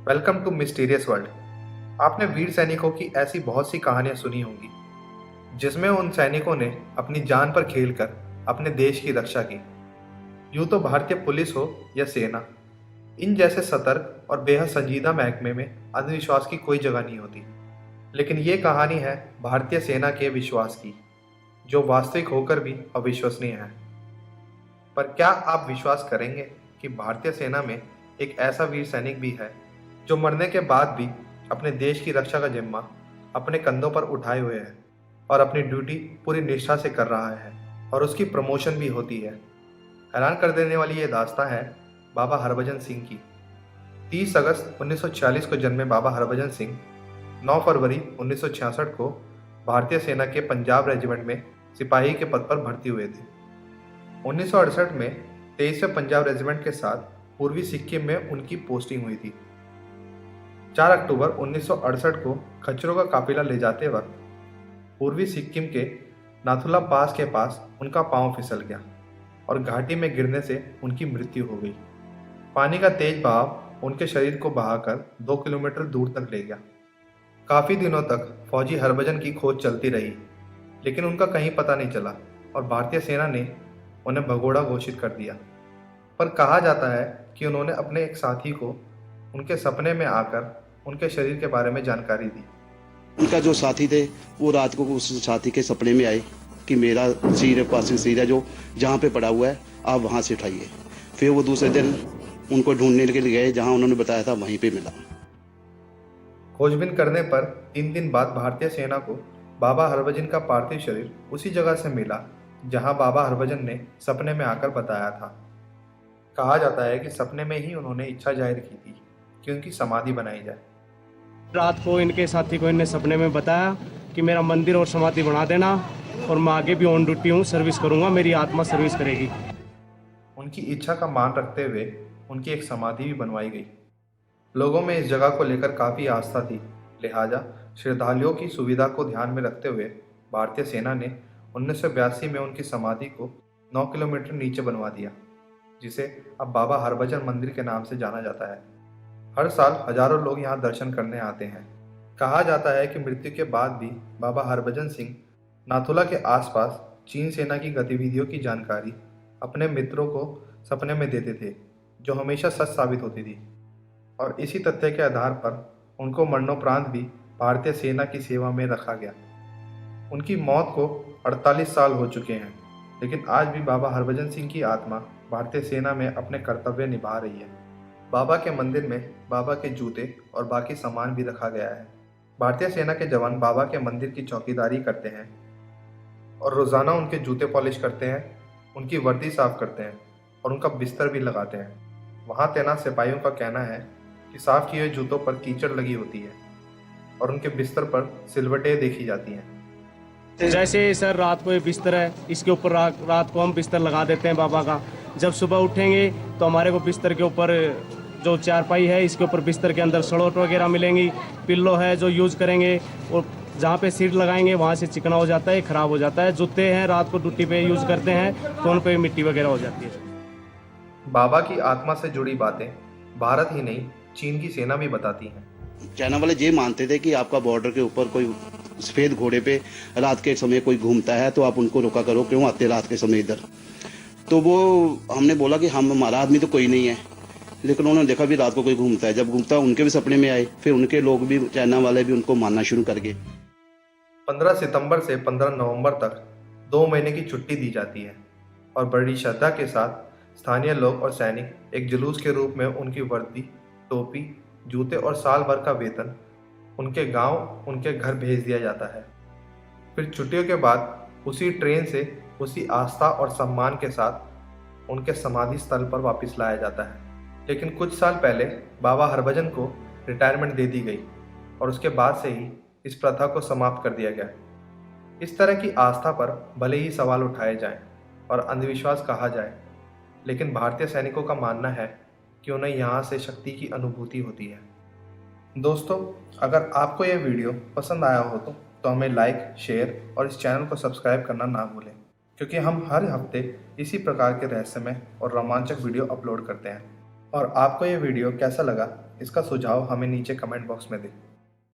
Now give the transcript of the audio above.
Welcome to mysterious world. आपने वीर सैनिकों की ऐसी बहुत सी कहानियां सुनी होंगी जिसमें उन सैनिकों ने अपनी जान पर खेलकर अपने देश की रक्षा की। यूं तो भारतीय पुलिस हो या सेना, इन जैसे सतर्क और बेहद संजीदा महकमे में अंधविश्वास की कोई जगह नहीं होती। लेकिन ये कहानी है भारतीय सेना के विश्वास की, जो वास्तविक होकर भी अविश्वसनीय है। पर क्या आप विश्वास करेंगे कि भारतीय सेना में एक ऐसा वीर सैनिक भी है जो मरने के बाद भी अपने देश की रक्षा का जिम्मा अपने कंधों पर उठाए हुए है और अपनी ड्यूटी पूरी निष्ठा से कर रहा है और उसकी प्रमोशन भी होती है। हैरान कर देने वाली ये दास्तां है बाबा हरभजन सिंह की। 30 अगस्त 1946 को जन्मे बाबा हरभजन सिंह 9 फरवरी 1966 को भारतीय सेना के पंजाब रेजिमेंट में सिपाही के पद पर भर्ती हुए थे। 1968 में 23वें पंजाब रेजिमेंट के साथ पूर्वी सिक्किम में उनकी पोस्टिंग हुई थी। 4 अक्टूबर 1968 को खच्चरों का काफिला ले जाते वक्त पूर्वी सिक्किम के नाथुला पास के पास उनका पांव फिसल गया और घाटी में गिरने से उनकी मृत्यु हो गई। पानी का तेज बहाव उनके शरीर को बहाकर 2 किलोमीटर दूर तक ले गया। काफी दिनों तक फौजी हरभजन की खोज चलती रही, लेकिन उनका कहीं पता नहीं चला और भारतीय सेना ने उन्हें भगोड़ा घोषित कर दिया। पर कहा जाता है कि उन्होंने अपने एक साथी को उनके सपने में आकर उनके शरीर के बारे में जानकारी दी। उनका जो साथी थे वो रात को उस साथी के सपने में आए कि मेरा सिर पासिंग सिर है जो जहाँ पे पड़ा हुआ है, आप वहाँ से उठाइए। फिर वो दूसरे दिन उनको ढूंढने के लिए गए, जहाँ उन्होंने बताया था वहीं पे मिला। खोजबीन करने पर 3 दिन बाद भारतीय सेना को बाबा हरभजन का पार्थिव शरीर उसी जगह से मिला जहां बाबा हरभजन ने सपने में आकर बताया था। कहा जाता है कि सपने में ही उन्होंने इच्छा जाहिर की थी कि उनकी समाधि बनाई जाए। रात को इनके साथी को इनने सपने में बताया कि मेरा मंदिर और समाधि बना देना और मैं आगे भी ऑन ड्यूटी हूँ, सर्विस करूँगा, मेरी आत्मा सर्विस करेगी। उनकी इच्छा का मान रखते हुए उनकी एक समाधि भी बनवाई गई। लोगों में इस जगह को लेकर काफ़ी आस्था थी, लिहाजा श्रद्धालुओं की सुविधा को ध्यान में रखते हुए भारतीय सेना ने 1982 में उनकी समाधि को 9 किलोमीटर नीचे बनवा दिया, जिसे अब बाबा हरभजन मंदिर के नाम से जाना जाता है। हर साल हजारों लोग यहाँ दर्शन करने आते हैं। कहा जाता है कि मृत्यु के बाद भी बाबा हरभजन सिंह नाथुला के आसपास चीन सेना की गतिविधियों की जानकारी अपने मित्रों को सपने में देते थे, जो हमेशा सच साबित होती थी। और इसी तथ्य के आधार पर उनको मरणोपरांत भी भारतीय सेना की सेवा में रखा गया। उनकी मौत को 48 साल हो चुके हैं, लेकिन आज भी बाबा हरभजन सिंह की आत्मा भारतीय सेना में अपने कर्तव्य निभा रही है। बाबा के मंदिर में बाबा के जूते और बाकी सामान भी रखा गया है। भारतीय सेना के जवान बाबा के मंदिर की चौकीदारी करते हैं और रोज़ाना उनके जूते पॉलिश करते हैं, उनकी वर्दी साफ करते हैं और उनका बिस्तर भी लगाते हैं। वहाँ तैनात सिपाहियों का कहना है कि साफ किए हुए जूतों पर कीचड़ लगी होती है और उनके बिस्तर पर सिलवटें देखी जाती हैं। जैसे सर रात को ये बिस्तर है, इसके ऊपर रात को हम बिस्तर लगा देते हैं बाबा का। जब सुबह उठेंगे तो हमारे को बिस्तर के ऊपर जो चारपाई है, इसके ऊपर बिस्तर के अंदर सड़ोट वगैरह मिलेंगी, पिल्लो है जो यूज़ करेंगे, और जहाँ पे सीट लगाएंगे वहाँ से चिकना हो जाता है, ख़राब हो जाता है। जूते हैं रात को ड्यूटी पे यूज़ करते हैं तो उन पर मिट्टी वगैरह हो जाती है। बाबा की आत्मा से जुड़ी बातें भारत ही नहीं, चीन की सेना भी बताती हैं। चाइना वाले ये मानते थे कि आपका बॉर्डर के ऊपर कोई सफेद घोड़े पे रात के समय कोई घूमता है तो आप उनको रोका करो, क्यों आते रात के समय इधर। तो वो हमने बोला कि हमारा आदमी तो कोई नहीं है, लेकिन उन्होंने देखा भी रात को कोई घूमता है। जब घूमता उनके भी सपने में आए, फिर उनके लोग भी, चाइना वाले भी उनको मानना शुरू कर गए। 15 सितंबर से 15 नवंबर तक 2 महीने की छुट्टी दी जाती है और बड़ी श्रद्धा के साथ स्थानीय लोग और सैनिक एक जुलूस के रूप में उनकी वर्दी, टोपी, जूते और साल भर का वेतन उनके गांव, उनके घर भेज दिया जाता है। फिर छुट्टियों के बाद उसी ट्रेन से उसी आस्था और सम्मान के साथ उनके समाधि स्थल पर वापस लाया जाता है। लेकिन कुछ साल पहले बाबा हरभजन को रिटायरमेंट दे दी गई और उसके बाद से ही इस प्रथा को समाप्त कर दिया गया। इस तरह की आस्था पर भले ही सवाल उठाए जाएं और अंधविश्वास कहा जाए, लेकिन भारतीय सैनिकों का मानना है कि उन्हें यहाँ से शक्ति की अनुभूति होती है। दोस्तों, अगर आपको यह वीडियो पसंद आया हो तो हमें लाइक, शेयर और इस चैनल को सब्सक्राइब करना ना भूलें, क्योंकि हम हर हफ्ते इसी प्रकार के रहस्यमय और रोमांचक वीडियो अपलोड करते हैं। और आपको ये वीडियो कैसा लगा इसका सुझाव हमें नीचे कमेंट बॉक्स में दें।